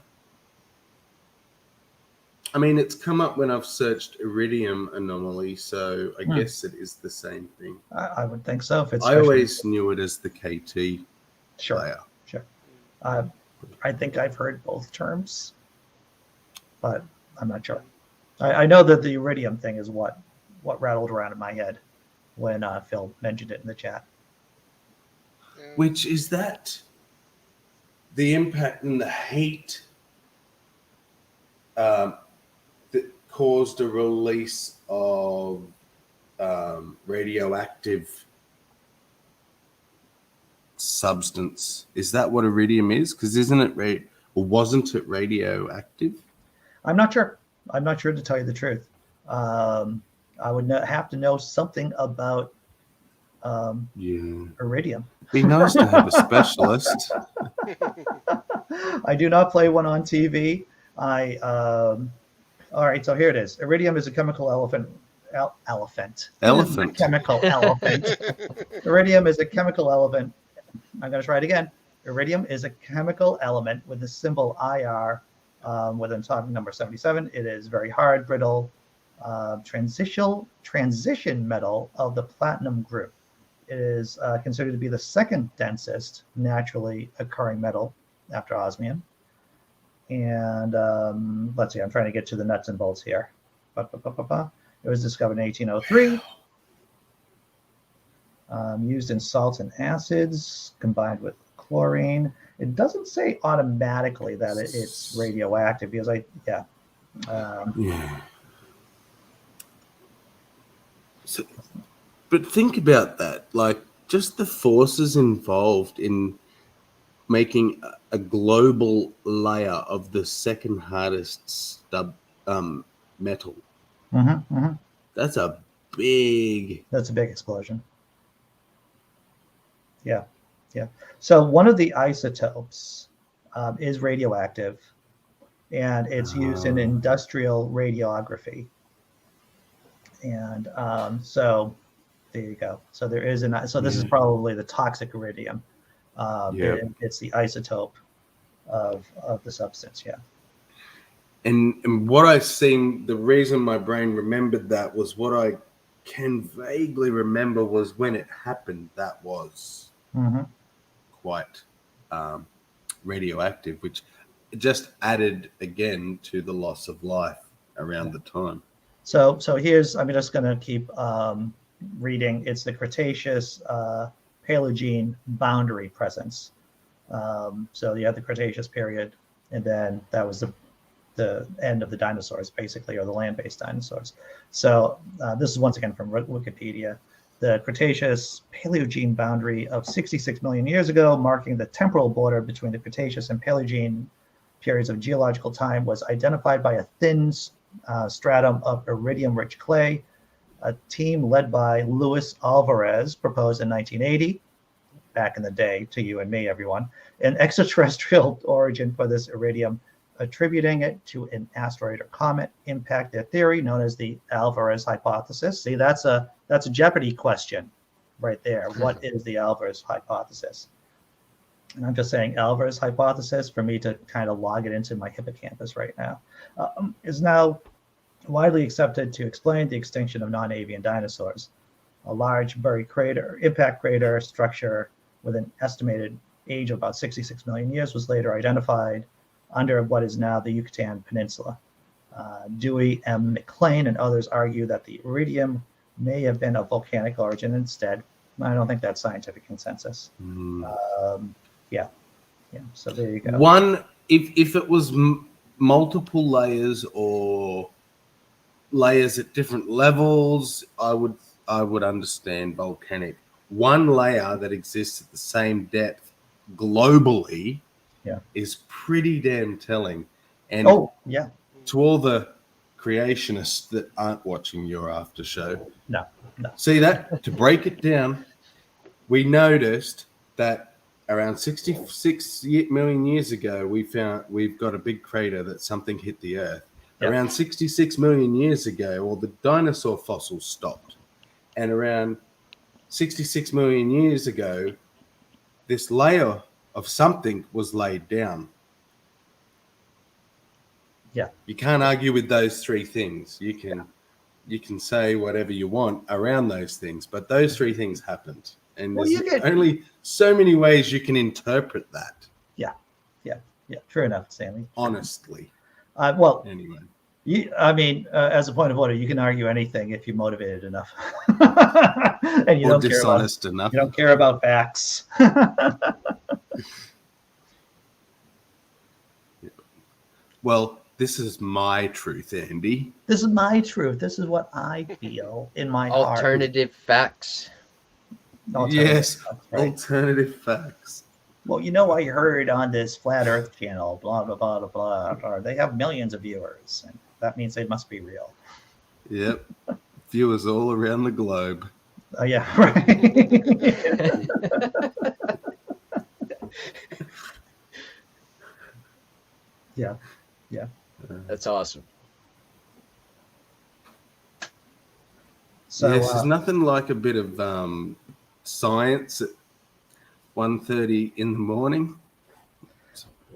I mean, it's come up when I've searched iridium anomaly, so I guess it is the same thing. I would think so. If it's I always knew it as the KT layer. Sure. I think I've heard both terms, but I'm not sure. I know that the iridium thing is what rattled around in my head when Phil mentioned it in the chat. Which is that the impact and the heat that caused a release of radioactive substance. Is that what iridium is? Because isn't it wasn't it radioactive? I'm not sure. I'm not sure, to tell you the truth. I would have to know something about iridium. Be nice to have a specialist. I do not play one on TV. All right, so here it is. Iridium is a chemical elephant. Chemical elephant. Iridium is a chemical element. I'm going to try it again. Iridium is a chemical element with the symbol IR with an atomic number 77. It is very hard, brittle, transition metal of the platinum group. It is considered to be the second densest naturally occurring metal after osmium. And let's see, I'm trying to get to the nuts and bolts here. It was discovered in 1803. Used in salts and acids combined with chlorine. It doesn't say automatically that it's radioactive because But think about that. Like, just the forces involved in making a global layer of the second hardest metal. That's a big... That's a big explosion. Yeah. So one of the isotopes is radioactive, and it's used in industrial radiography. And so there you go. So there is so this is probably the toxic iridium. It's the isotope of the substance. Yeah. And what I've seen, the reason my brain remembered that was what I can vaguely remember was when it happened, that was quite radioactive, which just added again to the loss of life around the time. So here's, I'm just going to keep reading. It's the Cretaceous Paleogene boundary presence. So you have the Cretaceous period, and then that was the end of the dinosaurs, basically, or the land-based dinosaurs. So this is once again from Wikipedia. The Cretaceous Paleogene boundary of 66 million years ago, marking the temporal border between the Cretaceous and Paleogene periods of geological time, was identified by a thin stratum of iridium-rich clay. A team led by Luis Alvarez proposed in 1980, back in the day, to you and me, everyone, an extraterrestrial origin for this iridium, attributing it to an asteroid or comet impact. Their theory, known as the Alvarez hypothesis. See, that's a Jeopardy question right there. What is the Alvarez hypothesis? And I'm just saying Alvarez hypothesis for me to kind of log it into my hippocampus right now, is now widely accepted to explain the extinction of non-avian dinosaurs. A large buried crater, impact crater structure with an estimated age of about 66 million years was later identified under what is now the Yucatan Peninsula. Dewey M. McLean and others argue that the iridium may have been of volcanic origin instead. I don't think that's scientific consensus. Yeah. So there you go. One, if it was multiple layers or layers at different levels, I would understand volcanic. One layer that exists at the same depth globally is pretty damn telling. And to all the creationists that aren't watching your after show, no. See that? To break it down, we noticed that around 66 million years ago, we've got a big crater that something hit the Earth. Yep. Around 66 million years ago, all the dinosaur fossils stopped. And around 66 million years ago, this layer of something was laid down. Yeah. You can't argue with those three things. You can say whatever you want around those things, but those three things happened. And there's only so many ways you can interpret that. Yeah. True enough, Sammy. Honestly. Anyway. As a point of order, you can argue anything if you're motivated enough. And you or don't dishonest care about, enough. You don't care about facts. Well, this is my truth, Andy. This is my truth. This is what I feel in my heart. Alternative facts. Yes, alternative facts. Well, I heard on this Flat Earth channel, blah, blah, blah, blah, blah, or they have millions of viewers, and that means they must be real. Yep. Viewers all around the globe. Yeah, right. Yeah. That's awesome. So yes, there's nothing like a bit of science at 1:30 in the morning.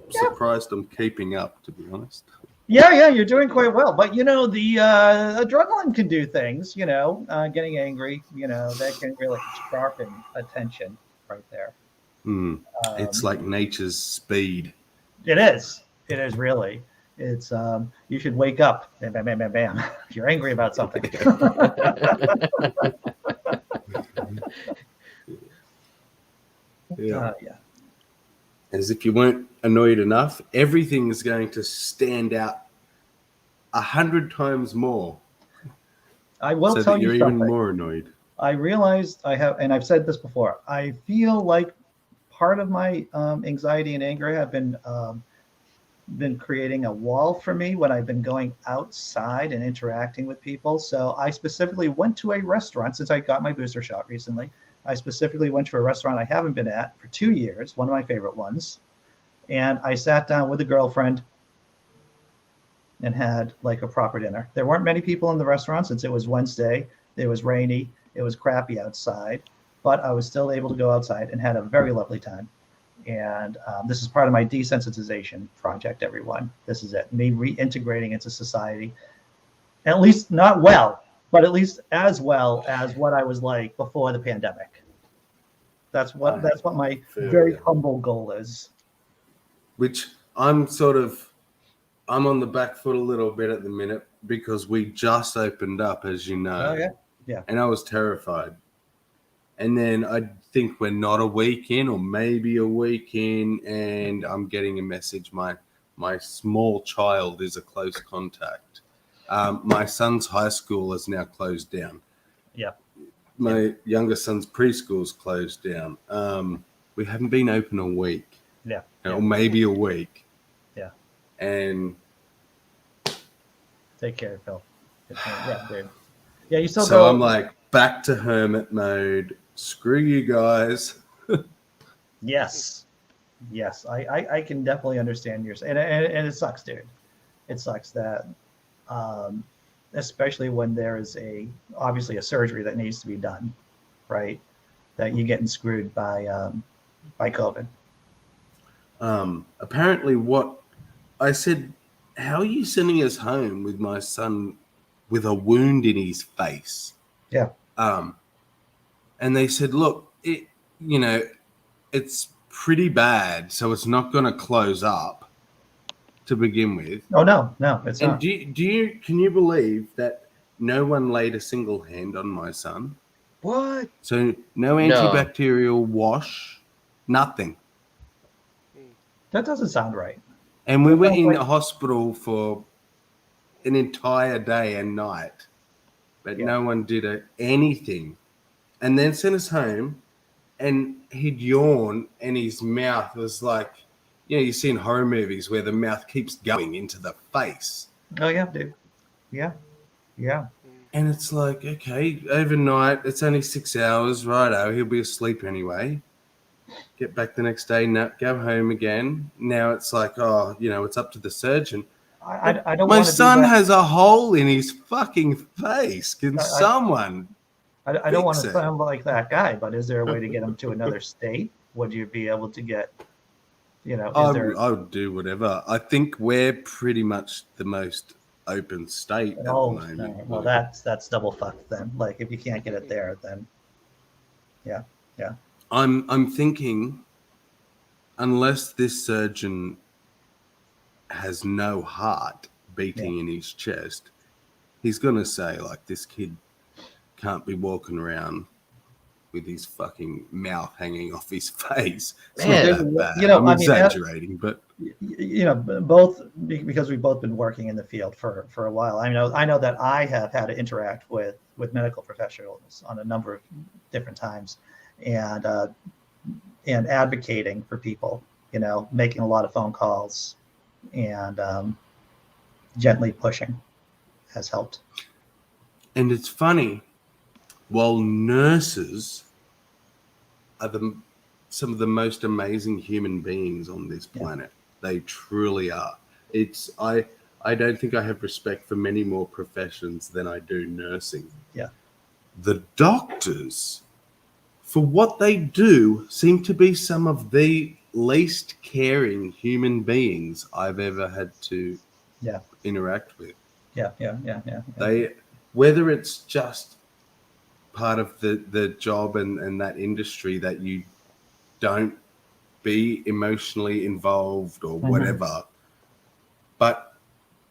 Surprised I'm keeping up, to be honest. Yeah, you're doing quite well. But the adrenaline can do things. Getting angry. That can really sharpen attention right there. It's like nature's speed. It is. It is really. It's you should wake up. Bam, bam, bam, bam, bam. If you're angry about something. Yeah. As if you weren't annoyed enough, everything is going to stand out 100 times more. I will tell you you're something. Even more annoyed. I realized I have, and I've said this before, I feel like part of my anxiety and anger have been creating a wall for me when I've been going outside and interacting with people. So I specifically went to a restaurant since I got my booster shot recently. I specifically went to a restaurant I haven't been at for 2 years, one of my favorite ones. And I sat down with a girlfriend and had like a proper dinner. There weren't many people in the restaurant since it was Wednesday. It was rainy. It was crappy outside, but I was still able to go outside and had a very lovely time. And this is part of my desensitization project, everyone. This is it. Me reintegrating into society, at least not well, but at least as well as what I was like before the pandemic. That's what my very humble goal is. Which I'm on the back foot a little bit at the minute because we just opened up, as you know. Oh yeah, yeah. And I was terrified. And then I think we're not a week in, or maybe a week in, and I'm getting a message. My small child is a close contact. My son's high school is now closed down. Yeah. My younger son's preschool is closed down. We haven't been open a week. Yeah. Or maybe a week. Yeah. And take care, Phil. Yeah, dude. Yeah, you still so go. I'm like back to hermit mode. Screw you guys. Yes. I can definitely understand your, and it sucks, dude. It sucks that, especially when there is obviously a surgery that needs to be done, right? That you're getting screwed by COVID. Apparently, what I said, how are you sending us home with my son with a wound in his face? Yeah. And they said, look, it's pretty bad, so it's not going to close up to begin with. Oh no, it's and not. Can you believe that no one laid a single hand on my son? What? So no antibacterial wash, nothing. That doesn't sound right. And we were in the hospital for an entire day and night, but no one did anything. And then sent us home, and he'd yawn, and his mouth was like, you see in horror movies where the mouth keeps going into the face. Oh yeah, dude. Yeah. And it's like, okay, overnight, it's only 6 hours, righto, he'll be asleep anyway. Get back the next day, go home again. Now it's like, it's up to the surgeon. I don't. My son has a hole in his fucking face. Can someone? I don't want to sound like that guy, but is there a way to get him to another state? Would you be able to get, I would do whatever. I think we're pretty much the most open state at the moment. No. Well, that's double fucked then. Like if you can't get it there, then yeah. I'm thinking, unless this surgeon has no heart beating in his chest, he's gonna say like, this kid can't be walking around with his fucking mouth hanging off his face. It's not that bad. I'm exaggerating, but both because we've both been working in the field for a while. I know that I have had to interact with medical professionals on a number of different times, and advocating for people. Making a lot of phone calls and gently pushing has helped. And it's funny. While nurses are some of the most amazing human beings on this planet, they truly are. I don't think I have respect for many more professions than I do nursing. Yeah. The doctors, for what they do, seem to be some of the least caring human beings I've ever had to interact with. Yeah. Whether it's just part of the job and that industry that you don't be emotionally involved or whatever, but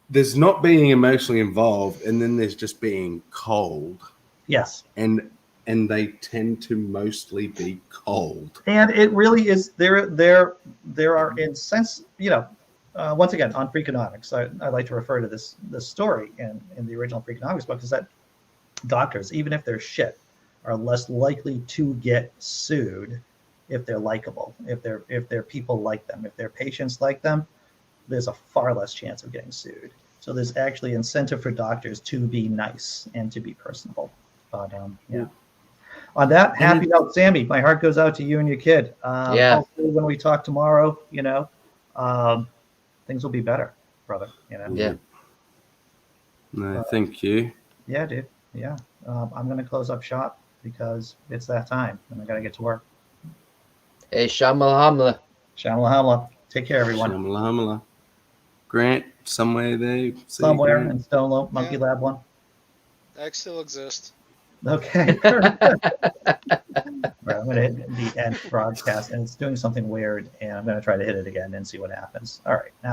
there's not being emotionally involved, and then there's just being cold. Yes. And they tend to mostly be cold. And it really is. There are once again on Freakonomics, I like to refer to this story in the original Freakonomics book, is that doctors, even if they're shit, are less likely to get sued if they're likable, if their people like them, if their patients like them. There's a far less chance of getting sued. So there's actually incentive for doctors to be nice and to be personable. But yeah. On that, happy note, Sammy, my heart goes out to you and your kid. Hopefully when we talk tomorrow, things will be better, brother. Yeah. No, thank you. Yeah, dude. Yeah. I'm going to close up shop because it's that time and I got to get to work. Hey, Shamala Shamala. Take care, everyone. Shamala. Grant, somewhere there. Somewhere in Stone Low, Monkey Lab 1. That still exists. Okay. Right, I'm going to hit the end broadcast, and it's doing something weird, and I'm going to try to hit it again and see what happens. All right. Now.